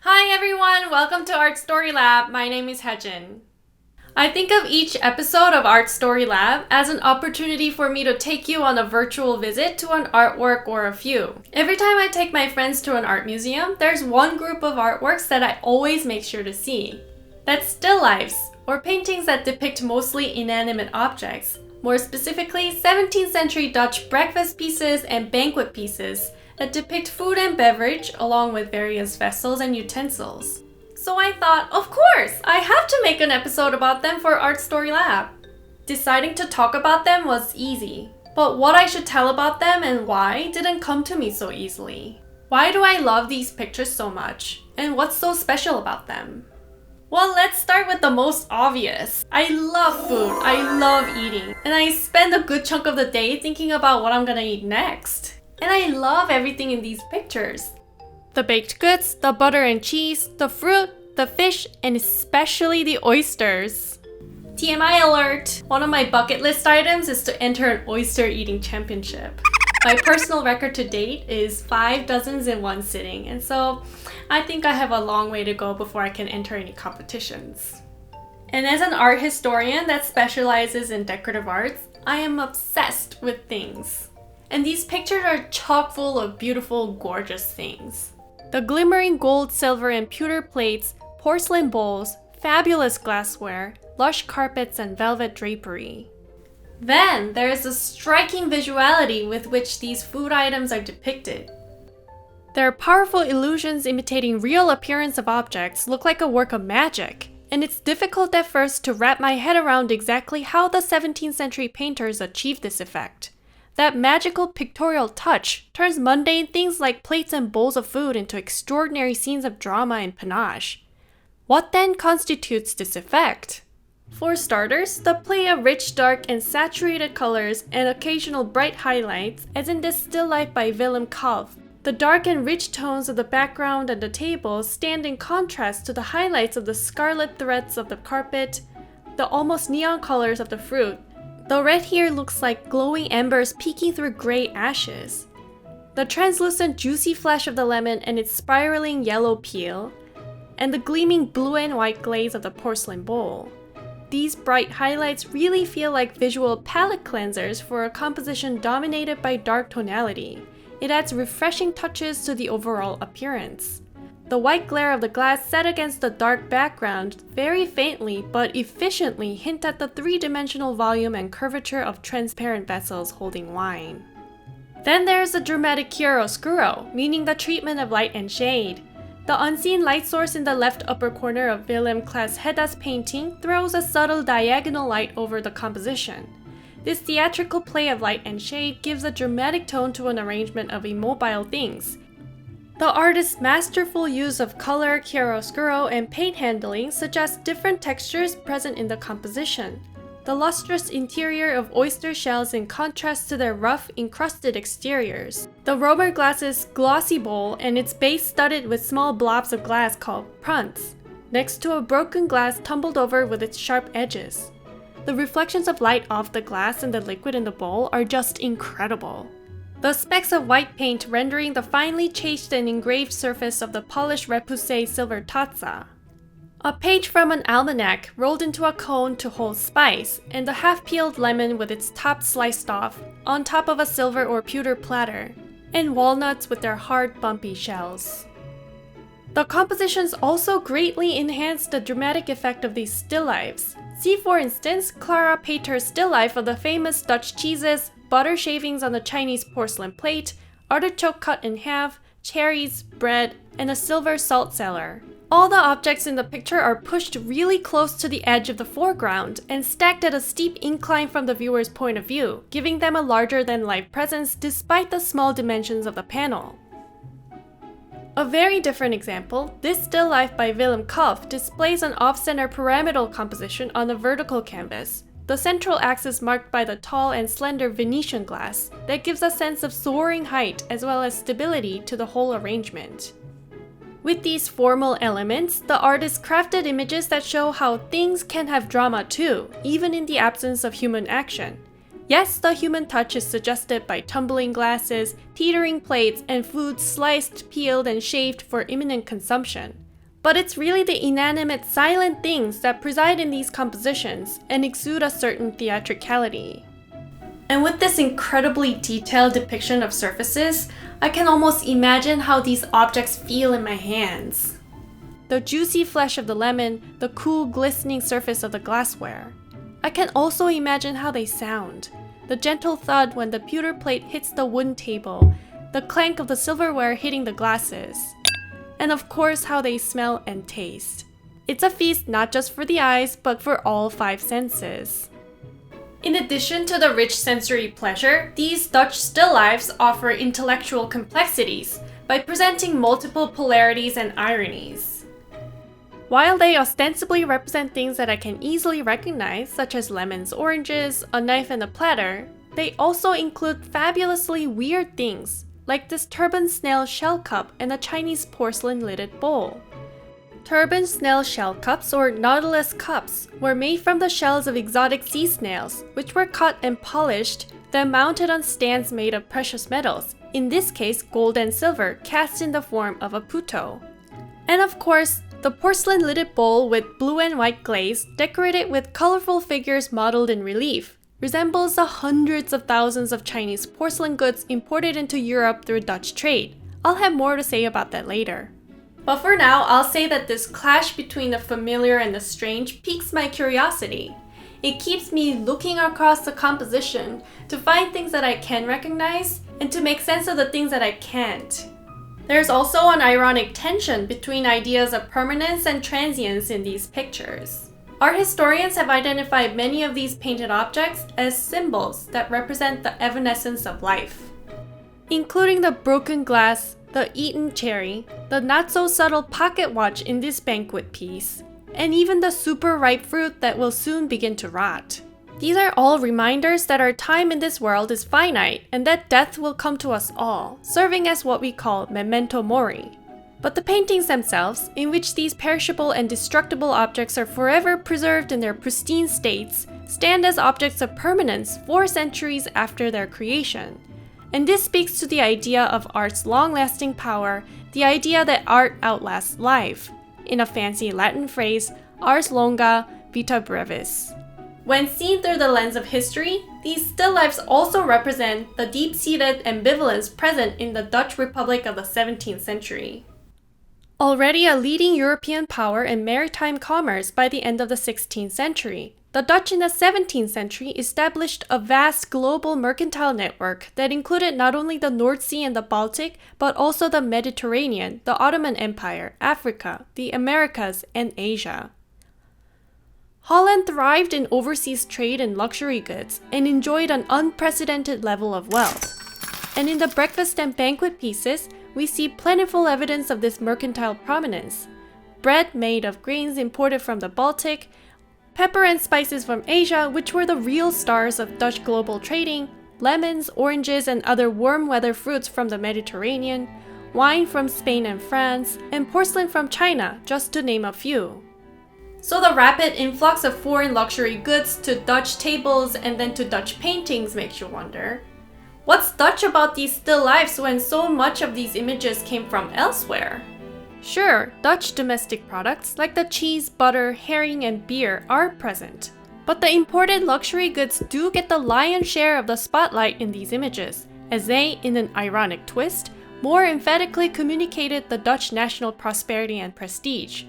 Hi everyone, welcome to Art Story Lab. My name is Haejin. I think of each episode of Art Story Lab as an opportunity for me to take you on a virtual visit to an artwork or a few. Every time I take my friends to an art museum, there's one group of artworks that I always make sure to see. That's still lifes, or paintings that depict mostly inanimate objects. More specifically, 17th century Dutch breakfast pieces and banquet pieces that depict food and beverage along with various vessels and utensils. So I thought, of course, I have to make an episode about them for Art Story Lab. Deciding to talk about them was easy, but what I should tell about them and why didn't come to me so easily. Why do I love these pictures so much? And what's so special about them? Well, let's start with the most obvious. I love food, I love eating, and I spend a good chunk of the day thinking about what I'm gonna eat next. And I love everything in these pictures. The baked goods, the butter and cheese, the fruit, the fish, and especially the oysters. TMI alert! One of my bucket list items is to enter an oyster eating championship. My personal record to date is 5 dozens in one sitting, and so I think I have a long way to go before I can enter any competitions. And as an art historian that specializes in decorative arts, I am obsessed with things. And these pictures are chock full of beautiful, gorgeous things. The glimmering gold, silver, and pewter plates, porcelain bowls, fabulous glassware, lush carpets, and velvet drapery. Then there is the striking visuality with which these food items are depicted. Their powerful illusions imitating real appearance of objects look like a work of magic, and it's difficult at first to wrap my head around exactly how the 17th century painters achieved this effect. That magical pictorial touch turns mundane things like plates and bowls of food into extraordinary scenes of drama and panache. What then constitutes this effect? For starters, the play of rich, dark, and saturated colors and occasional bright highlights, as in this still life by Willem Kalf. The dark and rich tones of the background and the tables stand in contrast to the highlights of the scarlet threads of the carpet, the almost neon colors of the fruit. The red here looks like glowing embers peeking through gray ashes. The translucent juicy flesh of the lemon and its spiraling yellow peel, and the gleaming blue and white glaze of the porcelain bowl. These bright highlights really feel like visual palette cleansers for a composition dominated by dark tonality. It adds refreshing touches to the overall appearance. The white glare of the glass set against the dark background very faintly but efficiently hint at the three-dimensional volume and curvature of transparent vessels holding wine. Then there's the dramatic chiaroscuro, meaning the treatment of light and shade. The unseen light source in the left upper corner of Willem Klaas Hedda's painting throws a subtle diagonal light over the composition. This theatrical play of light and shade gives a dramatic tone to an arrangement of immobile things. The artist's masterful use of color, chiaroscuro, and paint handling suggests different textures present in the composition. The lustrous interior of oyster shells in contrast to their rough, encrusted exteriors. The Romer glass's glossy bowl and its base studded with small blobs of glass called prunts, next to a broken glass tumbled over with its sharp edges. The reflections of light off the glass and the liquid in the bowl are just incredible. The specks of white paint rendering the finely chased and engraved surface of the polished repoussé silver tazza. A page from an almanac rolled into a cone to hold spice, and the half-peeled lemon with its top sliced off, on top of a silver or pewter platter, and walnuts with their hard, bumpy shells. The compositions also greatly enhance the dramatic effect of these still lifes. See for instance Clara Pater's still life of the famous Dutch cheeses, butter shavings on a Chinese porcelain plate, artichoke cut in half, cherries, bread, and a silver salt cellar. All the objects in the picture are pushed really close to the edge of the foreground and stacked at a steep incline from the viewer's point of view, giving them a larger-than-life presence despite the small dimensions of the panel. A very different example, this still life by Willem Kalf displays an off-center pyramidal composition on a vertical canvas, the central axis marked by the tall and slender Venetian glass that gives a sense of soaring height as well as stability to the whole arrangement. With these formal elements, the artist crafted images that show how things can have drama too, even in the absence of human action. Yes, the human touch is suggested by tumbling glasses, teetering plates, and food sliced, peeled, and shaved for imminent consumption. But it's really the inanimate, silent things that preside in these compositions and exude a certain theatricality. And with this incredibly detailed depiction of surfaces, I can almost imagine how these objects feel in my hands. The juicy flesh of the lemon, the cool, glistening surface of the glassware. I can also imagine how they sound. The gentle thud when the pewter plate hits the wooden table, the clank of the silverware hitting the glasses. And of course, how they smell and taste. It's a feast not just for the eyes, but for all 5 senses. In addition to the rich sensory pleasure, these Dutch still lifes offer intellectual complexities by presenting multiple polarities and ironies. While they ostensibly represent things that I can easily recognize, such as lemons, oranges, a knife and a platter, they also include fabulously weird things, like this turban snail shell cup and a Chinese porcelain lidded bowl. Turban snail shell cups, or nautilus cups, were made from the shells of exotic sea snails, which were cut and polished, then mounted on stands made of precious metals, in this case gold and silver, cast in the form of a puto. And of course, the porcelain lidded bowl with blue and white glaze, decorated with colorful figures modeled in relief, resembles the hundreds of thousands of Chinese porcelain goods imported into Europe through Dutch trade. I'll have more to say about that later. But for now, I'll say that this clash between the familiar and the strange piques my curiosity. It keeps me looking across the composition to find things that I can recognize and to make sense of the things that I can't. There's also an ironic tension between ideas of permanence and transience in these pictures. Art historians have identified many of these painted objects as symbols that represent the evanescence of life, including the broken glass, the eaten cherry, the not-so-subtle pocket watch in this banquet piece, and even the super ripe fruit that will soon begin to rot. These are all reminders that our time in this world is finite and that death will come to us all, serving as what we call memento mori. But the paintings themselves, in which these perishable and destructible objects are forever preserved in their pristine states, stand as objects of permanence 4 centuries after their creation. And this speaks to the idea of art's long-lasting power, the idea that art outlasts life. In a fancy Latin phrase, ars longa, vita brevis. When seen through the lens of history, these still lifes also represent the deep-seated ambivalence present in the Dutch Republic of the 17th century. Already a leading European power in maritime commerce by the end of the 16th century, the Dutch in the 17th century established a vast global mercantile network that included not only the North Sea and the Baltic, but also the Mediterranean, the Ottoman Empire, Africa, the Americas, and Asia. Holland thrived in overseas trade in luxury goods and enjoyed an unprecedented level of wealth. And in the breakfast and banquet pieces, we see plentiful evidence of this mercantile prominence. Bread made of grains imported from the Baltic, pepper and spices from Asia, which were the real stars of Dutch global trading, lemons, oranges, and other warm weather fruits from the Mediterranean, wine from Spain and France, and porcelain from China, just to name a few. So the rapid influx of foreign luxury goods to Dutch tables and then to Dutch paintings makes you wonder, what's Dutch about these still lifes when so much of these images came from elsewhere? Sure, Dutch domestic products like the cheese, butter, herring, and beer are present. But the imported luxury goods do get the lion's share of the spotlight in these images, as they, in an ironic twist, more emphatically communicated the Dutch national prosperity and prestige.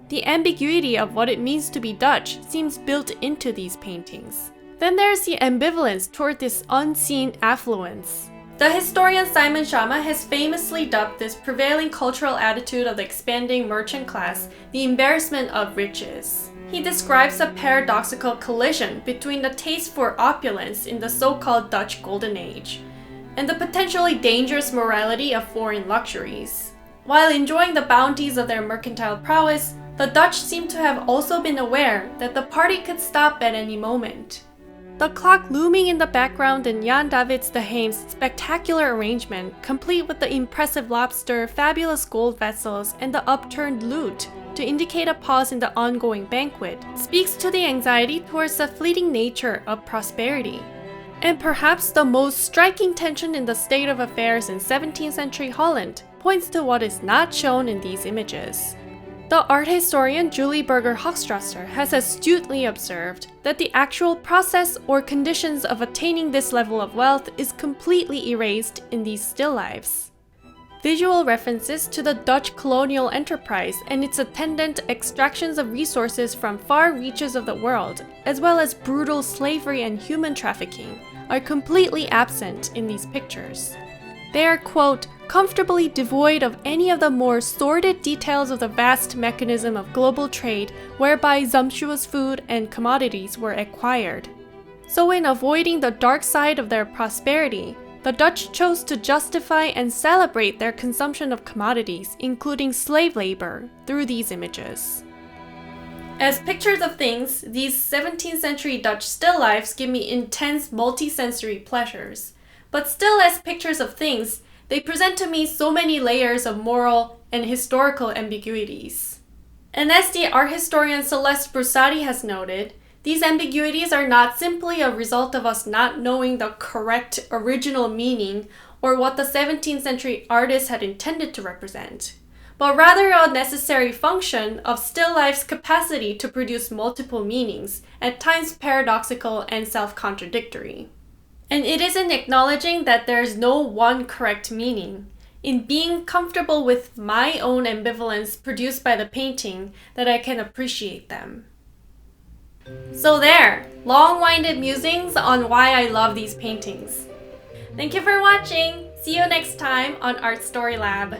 The ambiguity of what it means to be Dutch seems built into these paintings. Then there's the ambivalence toward this unseen affluence. The historian Simon Schama has famously dubbed this prevailing cultural attitude of the expanding merchant class the embarrassment of riches. He describes a paradoxical collision between the taste for opulence in the so-called Dutch Golden Age and the potentially dangerous morality of foreign luxuries. While enjoying the bounties of their mercantile prowess, the Dutch seem to have also been aware that the party could stop at any moment. The clock looming in the background in Jan Davids de Heem's spectacular arrangement, complete with the impressive lobster, fabulous gold vessels, and the upturned lute, to indicate a pause in the ongoing banquet, speaks to the anxiety towards the fleeting nature of prosperity. And perhaps the most striking tension in the state of affairs in 17th century Holland points to what is not shown in these images. The art historian Julie Berger Hochstrasser has astutely observed that the actual process or conditions of attaining this level of wealth is completely erased in these still lifes. Visual references to the Dutch colonial enterprise and its attendant extractions of resources from far reaches of the world, as well as brutal slavery and human trafficking, are completely absent in these pictures. They are, quote, comfortably devoid of any of the more sordid details of the vast mechanism of global trade whereby sumptuous food and commodities were acquired. So in avoiding the dark side of their prosperity, the Dutch chose to justify and celebrate their consumption of commodities, including slave labor, through these images. As pictures of things, these 17th century Dutch still lifes give me intense multi-sensory pleasures. But still as pictures of things, they present to me so many layers of moral and historical ambiguities. And as the art historian Celeste Broussati has noted, these ambiguities are not simply a result of us not knowing the correct original meaning or what the 17th century artist had intended to represent, but rather a necessary function of still life's capacity to produce multiple meanings, at times paradoxical and self-contradictory. And it is in acknowledging that there is no one correct meaning, in being comfortable with my own ambivalence produced by the painting, that I can appreciate them. So there, long-winded musings on why I love these paintings. Thank you for watching! See you next time on Art Story Lab.